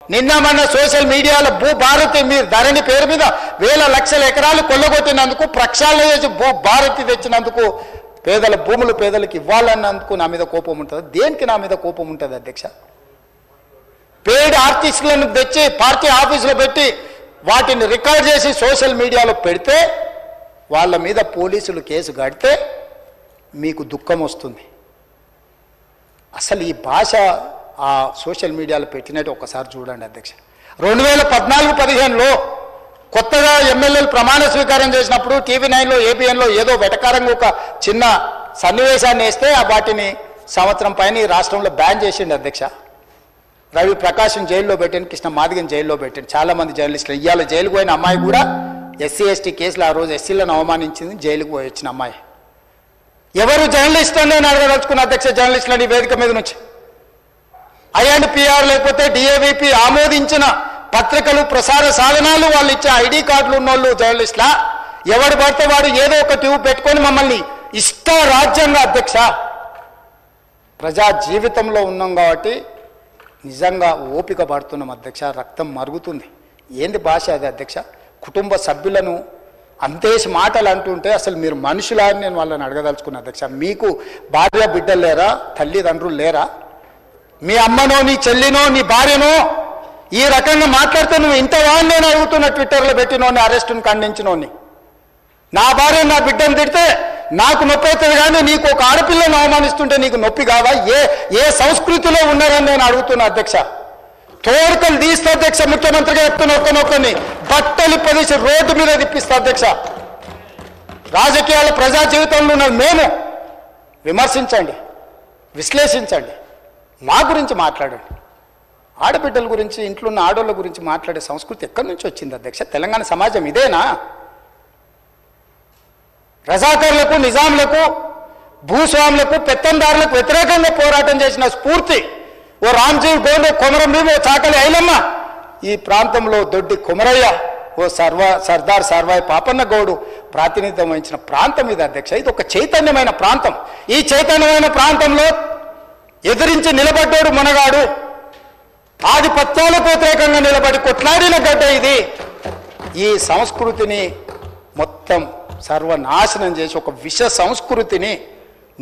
నిన్న మన సోషల్ మీడియాలో భూ భారతి మీరు ధరణి పేరు మీద వేల లక్షల ఎకరాలు కొల్లగొట్టినందుకు ప్రక్షాళన చేసి భూ భారతి తెచ్చినందుకు పేదల భూములు పేదలకు ఇవ్వాలన్నందుకు నా మీద కోపం ఉంటుంది. దేనికి నా మీద కోపం ఉంటుంది అధ్యక్ష? పేడ్ ఆర్టిస్టులను తెచ్చి పార్టీ ఆఫీసులో పెట్టి వాటిని రికార్డ్ చేసి సోషల్ మీడియాలో పెడితే వాళ్ళ మీద పోలీసులు కేసు కడితే మీకు దుఃఖం వస్తుంది. అసలు ఈ భాష ఆ సోషల్ మీడియాలో పెట్టినట్టు ఒకసారి చూడండి అధ్యక్ష. 2014-15లో కొత్తగా ఎమ్మెల్యేలు ప్రమాణ స్వీకారం చేసినప్పుడు TV9లో ABNలో ఏదో వెటకారంగా ఒక చిన్న సన్నివేశాన్ని వేస్తే వాటిని సంవత్సరం పైన ఈ రాష్ట్రంలో బ్యాన్ చేసిండు అధ్యక్ష. రవి ప్రకాశం జైల్లో పెట్టాను, కృష్ణ మాదిగని జైల్లో పెట్టాను, చాలామంది జర్నలిస్టులు. ఇవాళ జైలుకు పోయిన అమ్మాయి కూడా SC/ST కేసులు ఆ రోజు ఎస్సీలను అవమానించింది, జైలుకు పోయి వచ్చిన అమ్మాయి. ఎవరు జర్నలిస్ట్ అని నేను అడగదలుచుకున్న అధ్యక్ష, జర్నలిస్టులని వేదిక మీద నుంచి INPR లేకపోతే DAVP ఆమోదించిన పత్రికలు ప్రసార సాధనాలు వాళ్ళు ఇచ్చే ID కార్డులు ఉన్నోళ్ళు జర్నలిస్టులా? ఎవడు పడితే వాడు ఏదో ఒక ట్యూబ్ పెట్టుకొని మమ్మల్ని ఇష్ట రాజ్యంగా అధ్యక్ష. ప్రజా జీవితంలో ఉన్నాం కాబట్టి నిజంగా ఓపిక పడుతున్నాం అధ్యక్ష, రక్తం మరుగుతుంది. ఏంది భాష అది అధ్యక్ష? కుటుంబ సభ్యులను అంతేసి మాటలు అంటుంటే అసలు మీరు మనుషులా అని నేను వాళ్ళని అడగదలుచుకున్నా అధ్యక్ష. మీకు భార్య బిడ్డలు లేరా? తల్లిదండ్రులు లేరా? మీ అమ్మనో నీ చెల్లినో నీ భార్యనో ఈ రకంగా మాట్లాడితే నువ్వు ఇంతవా అని నేను అడుగుతున్నా. ట్విట్టర్లో పెట్టినోని, అరెస్టును ఖండించినోని. నా భార్య నా బిడ్డను తిడితే నాకు నొప్పి అవుతుంది, కానీ నీకు ఒక ఆడపిల్లను అవమానిస్తుంటే నీకు నొప్పి కావా? ఏ సంస్కృతిలో ఉన్నారని నేను అడుగుతున్నా అధ్యక్ష. తోడుకలు తీస్తే అధ్యక్ష, ముఖ్యమంత్రిగా చెప్తున్న ఒక్కనొక్కని బట్టలు పదేసి రోడ్డు మీద తిప్పిస్తా అధ్యక్ష. రాజకీయాల ప్రజా జీవితంలో ఉన్నది మేము. విమర్శించండి, విశ్లేషించండి, మా గురించి మాట్లాడండి. ఆడబిడ్డల గురించి, ఇంట్లో ఉన్న ఆడోళ్ళ గురించి మాట్లాడే సంస్కృతి ఎక్కడి నుంచి వచ్చింది అధ్యక్ష? తెలంగాణ సమాజం ఇదేనా? రజాకర్లకు, నిజాంలకు, భూస్వాములకు, పెత్తందారులకు వ్యతిరేకంగా పోరాటం చేసిన స్ఫూర్తి ఓ రామ్జీవ్ గోండు, కొమరం భీమ్, ఓ చాకలి ఐలమ్మ, ఈ ప్రాంతంలో దొడ్డి కొమరయ్య, ఓ సర్దార్ సర్వాయి పాపన్న గౌడు ప్రాతినిధ్యం వహించిన ప్రాంతం ఇది అధ్యక్ష. ఇది ఒక చైతన్యమైన ప్రాంతం. ఈ చైతన్యమైన ప్రాంతంలో ఎదిరించి నిలబడ్డాడు మునగాడు. ఆధిపత్యాలకు వ్యతిరేకంగా నిలబడి కొట్లాడిన గడ్డ ఇది. ఈ సంస్కృతిని మొత్తం సర్వనాశనం చేసి ఒక విష సంస్కృతిని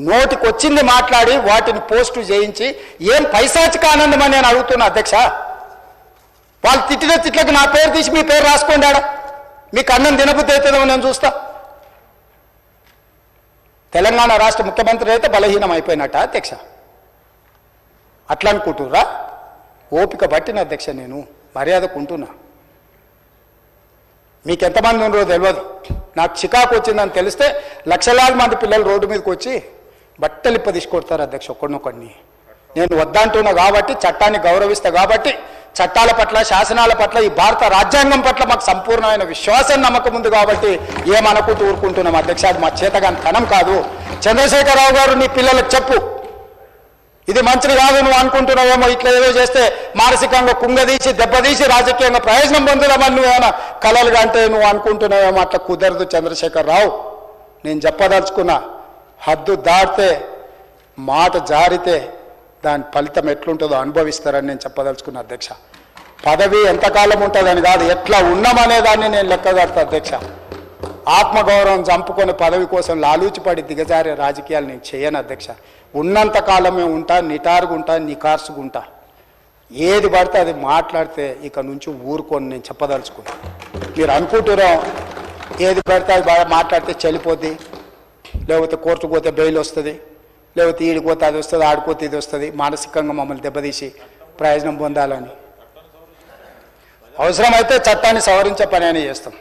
నోటికొచ్చింది మాట్లాడి వాటిని పోస్టు చేయించి ఏం పైశాచిక ఆనందం అని నేను అడుగుతున్నా అధ్యక్ష. వాళ్ళు తిట్టిన తిట్లకు నా పేరు తీసి మీ పేరు రాసుకోండి. ఆడ మీకు అన్నం తినబుద్ధి అవుతుందేమో నేను చూస్తా. తెలంగాణ రాష్ట్ర ముఖ్యమంత్రి అయితే బలహీనం అయిపోయినట్ట అధ్యక్ష? అట్లా అనుకుంటుర్రా? ఓపిక పట్టిన అధ్యక్ష, నేను మర్యాదకుంటున్నా. మీకు ఎంతమంది ఉన్నారో తెలియదు. నాకు చికాకు వచ్చిందని తెలిస్తే లక్షలాది మంది పిల్లలు రోడ్డు మీదకి వచ్చి బట్టలు తీసుకొడతారు అధ్యక్ష ఒక్కడినొక్కడిని. నేను వద్దంటున్నా కాబట్టి, చట్టాన్ని గౌరవిస్తా కాబట్టి, చట్టాల పట్ల, శాసనాల పట్ల, ఈ భారత రాజ్యాంగం పట్ల మాకు సంపూర్ణమైన విశ్వాసం, నమ్మకం ఉంది కాబట్టి ఏమనుకుంటూ ఊరుకుంటున్నాం అధ్యక్ష. అది మా చేతగాని తనం కాదు. చంద్రశేఖరరావు గారు నీ పిల్లలకు చెప్పు, ఇది మంచిది కాదు, నువ్వు అనుకుంటున్నావేమో ఇట్లా ఏదో చేస్తే మానసికంగా కుంగదీసి దెబ్బతీసి రాజకీయంగా ప్రయోజనం పొందుదామని నువ్వేమైనా కలలుగా అంటే నువ్వు అనుకుంటున్నావేమో. అట్లా కుదరదు చంద్రశేఖరరావు. నేను చెప్పదలుచుకున్నా, హద్దు దాటితే, మాట జారితే దాని ఫలితం ఎట్లుంటుందో అనుభవిస్తారని నేను చెప్పదలుచుకున్నా అధ్యక్ష. పదవి ఎంతకాలం ఉంటుందని కాదు, ఎట్లా ఉన్నామనేదాన్ని నేను లెక్కగడతా అధ్యక్ష. ఆత్మగౌరవం చంపుకొని పదవి కోసం లాలూచిపడి దిగజారే రాజకీయాలు నేను చేయను అధ్యక్ష. ఉన్నంత కాలమే ఉంటా, నిటారుగుంటా, నికార్సుగుంటా. ఏది పడితే అది మాట్లాడితే ఇక నుంచి ఊరుకొని నేను చెప్పదలుచుకున్నా. మీరు అనుకుంటున్నాం ఏది పడితే అది బాగా మాట్లాడితే చెల్లిపోద్ది, లేకపోతే కోర్టుకు పోతే బెయిల్ వస్తుంది, లేకపోతే ఈడిపోతే అది వస్తుంది, ఆడిపోతే ఇది వస్తుంది, మానసికంగా మమ్మల్ని దెబ్బతీసి ప్రయోజనం పొందాలని. అవసరమైతే చట్టాన్ని సవరించే పని అని చేస్తాం.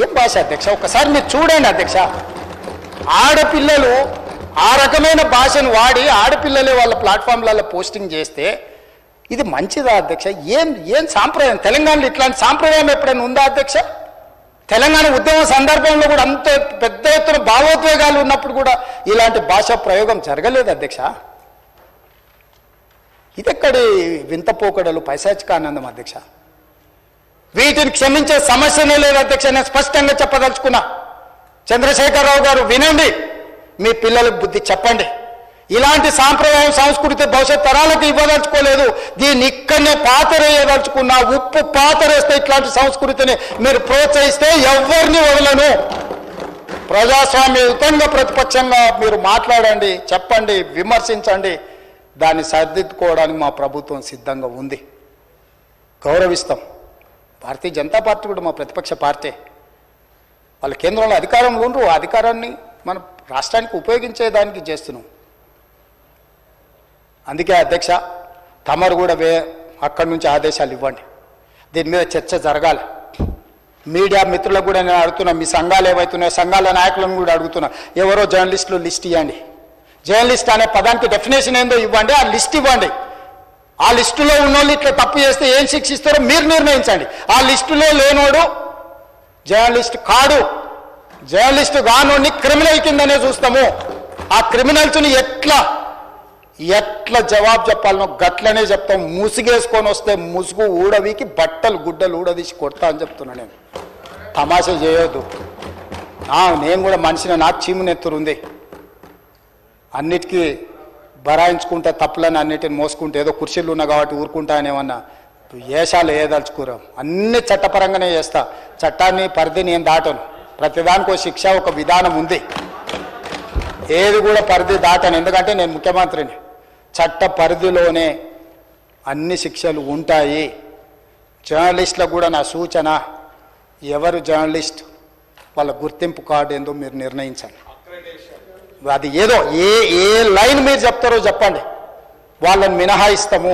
ఏం భాష అధ్యక్ష? ఒకసారి మీరు చూడండి అధ్యక్ష. ఆడపిల్లలు ఆ రకమైన భాషను వాడి ఆడపిల్లలే వాళ్ళ ప్లాట్ఫామ్లలో పోస్టింగ్ చేస్తే ఇది మంచిదా అధ్యక్ష? ఏం సాంప్రదాయం? తెలంగాణలో ఇట్లాంటి సాంప్రదాయం ఎప్పుడైనా ఉందా అధ్యక్ష? తెలంగాణ ఉద్యమ సందర్భంలో కూడా అంత పెద్ద ఎత్తున భావోద్వేగాలు ఉన్నప్పుడు కూడా ఇలాంటి భాషా ప్రయోగం జరగలేదు అధ్యక్ష. ఇదెక్కడి వింత పోకడలు, పైశాచిక ఆనందం అధ్యక్ష? వీటిని క్షమించే సమస్యనే లేదు అధ్యక్ష. నేను స్పష్టంగా చెప్పదలుచుకున్నా. చంద్రశేఖరరావు గారు వినండి, మీ పిల్లలకు బుద్ధి చెప్పండి. ఇలాంటి సాంప్రదాయం సంస్కృతి భవిష్యత్ తరాలకు ఇవ్వదలుచుకోలేదు. దీన్ని ఇక్కడనే పాతరేయదలుచుకున్న ఉప్పు పాతరేస్తే ఇట్లాంటి సంస్కృతిని మీరు ప్రోత్సహిస్తే ఎవరిని వదలను. ప్రజాస్వామ్యయుతంగా ప్రతిపక్షంగా మీరు మాట్లాడండి, చెప్పండి, విమర్శించండి. దాన్ని సరిదిద్దుకోవడానికి మా ప్రభుత్వం సిద్ధంగా ఉంది, గౌరవిస్తాం. భారతీయ జనతా పార్టీ కూడా మా ప్రతిపక్ష పార్టీ. వాళ్ళ కేంద్రంలో అధికారంలో ఉండరు, ఆ అధికారాన్ని మన రాష్ట్రానికి ఉపయోగించేదానికి చేస్తున్నాం. అందుకే అధ్యక్ష, తమరు కూడా అక్కడి నుంచి ఆదేశాలు ఇవ్వండి. దీని మీద చర్చ జరగాలి. మీడియా మిత్రులకు కూడా నేను అడుగుతున్నా, మీ సంఘాలు ఏవైతున్నాయో సంఘాల నాయకులను కూడా అడుగుతున్నా, ఎవరో జర్నలిస్టులు లిస్ట్ ఇవ్వండి. జర్నలిస్ట్ అనే పదానికి డెఫినేషన్ ఏందో ఇవ్వండి, ఆ లిస్ట్ ఇవ్వండి. ఆ లిస్టులో ఉన్నోళ్ళు ఇట్లా తప్పు చేస్తే ఏం శిక్షిస్తారో మీరు నిర్ణయించండి. ఆ లిస్టులో లేనోడు జర్నలిస్ట్ కాడు, జర్నలిస్ట్ కానోడిని క్రిమినల్ కిందనే చూస్తాము. ఆ క్రిమినల్స్ని ఎట్లా జవాబు చెప్పాలనో గట్లనే చెప్తాం. ముసుగేసుకొని వస్తే ముసుగు ఊడవీకి బట్టలు గుడ్డలు ఊడదీసి కొడతా అని చెప్తున్నా. నేను తమాషా చేయొద్దు. నేను కూడా మనిషిని, నాకు చీమునెత్తురుంది. అన్నిటికీ బరాయించుకుంటే తప్పులని అన్నిటిని మోసుకుంటే ఏదో కుర్చీలు ఉన్నా కాబట్టి ఊరుకుంటా అనేమన్నా ఏషాలు వేయదలుచుకోరాం. అన్ని చట్టపరంగానే చేస్తా. చట్టాన్ని పరిధి నేను దాటను. ప్రతిదానికి ఒక శిక్ష, ఒక విధానం ఉంది. ఏది కూడా పరిధి దాటను, ఎందుకంటే నేను ముఖ్యమంత్రిని. చట్ట పరిధిలోనే అన్ని శిక్షలు ఉంటాయి. జర్నలిస్టులకు కూడా నా సూచన, ఎవరు జర్నలిస్ట్ వాళ్ళ గుర్తింపు కార్డు ఏందో మీరు నిర్ణయించండి. అది ఏదో ఏ లైన్ మీరు చెప్తారో చెప్పండి, వాళ్ళని మినహాయిస్తాము.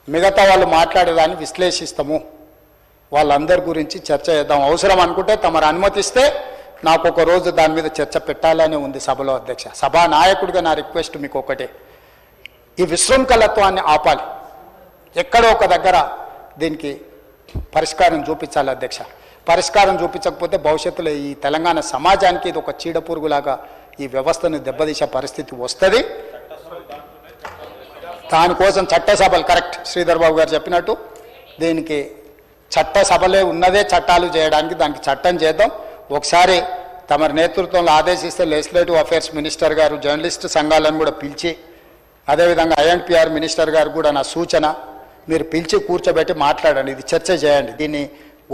మిగతా వాళ్ళు మాట్లాడేదాన్ని విశ్లేషిస్తాము. వాళ్ళందరి గురించి చర్చ చేద్దాం. అవసరం అనుకుంటే తమరు అనుమతిస్తే నాకు ఒక రోజు దాని మీద చర్చ పెట్టాలని ఉంది సభలో. అధ్యక్ష, సభా నాయకుడిగా నా రిక్వెస్ట్ మీకు ఒకటే, ఈ విశృంఖలత్వాన్ని ఆపాలి. ఎక్కడో ఒక దగ్గర దీనికి పరిష్కారం చూపించాలి అధ్యక్ష. పరిష్కారం చూపించకపోతే భవిష్యత్తులో ఈ తెలంగాణ సమాజానికి ఇది ఒక చీడపురుగులాగా ఈ వ్యవస్థను దెబ్బతీసే పరిస్థితి వస్తుంది. దానికోసం చట్టసభలు, కరెక్ట్ శ్రీధర్ బాబు గారు చెప్పినట్టు, దీనికి చట్టసభలే ఉన్నదే చట్టాలు చేయడానికి. దానికి చట్టం చేద్దాం. ఒకసారి తమ నేతృత్వంలో ఆదేశిస్తే లెజిస్లేటివ్ అఫైర్స్ మినిస్టర్ గారు జర్నలిస్ట్ సంఘాలను కూడా పిలిచి, అదేవిధంగా ఐఎన్పిఆర్ మినిస్టర్ గారు కూడా నా సూచన, మీరు పిలిచి కూర్చోబెట్టి మాట్లాడండి, ఇది చర్చ చేయండి. దీన్ని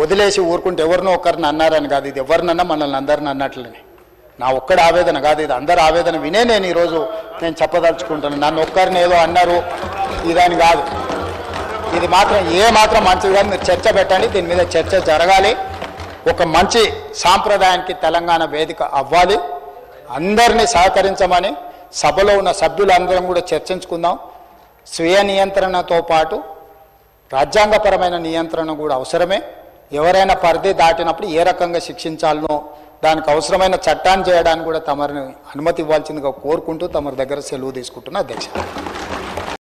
వదిలేసి ఊరుకుంటే ఎవరినో ఒకరిని అన్నారని కాదు, ఇది ఎవరినన్నా మనల్ని అందరిని అన్నట్లనే. నా ఒక్కడి ఆవేదన కాదు, ఇది అందరి ఆవేదన వినే నేను ఈరోజు చెప్పదలుచుకుంటాను. నన్ను ఒక్కరిని ఏదో అన్నారు ఇదని కాదు, ఇది మాత్రం మాత్రం మంచిది కాదు. మీరు చర్చ పెట్టండి, దీని మీద చర్చ జరగాలి. ఒక మంచి సాంప్రదాయానికి తెలంగాణ వేదిక అవ్వాలి. అందరినీ సహకరించమని సభలో ఉన్న సభ్యులందరం కూడా చర్చించుకుందాం. స్వీయ నియంత్రణతో పాటు రాజ్యాంగపరమైన నియంత్రణ కూడా అవసరమే. ఎవరైనా పరిధి దాటినప్పుడు ఏ రకంగా శిక్షించాలనో దానికి అవసరమైన చట్టాన్ని చేయడానికి కూడా తమరిని అనుమతి ఇవ్వాల్సిందిగా కోరుకుంటూ తమరి దగ్గర సెలవు తీసుకుంటున్నా అధ్యక్ష.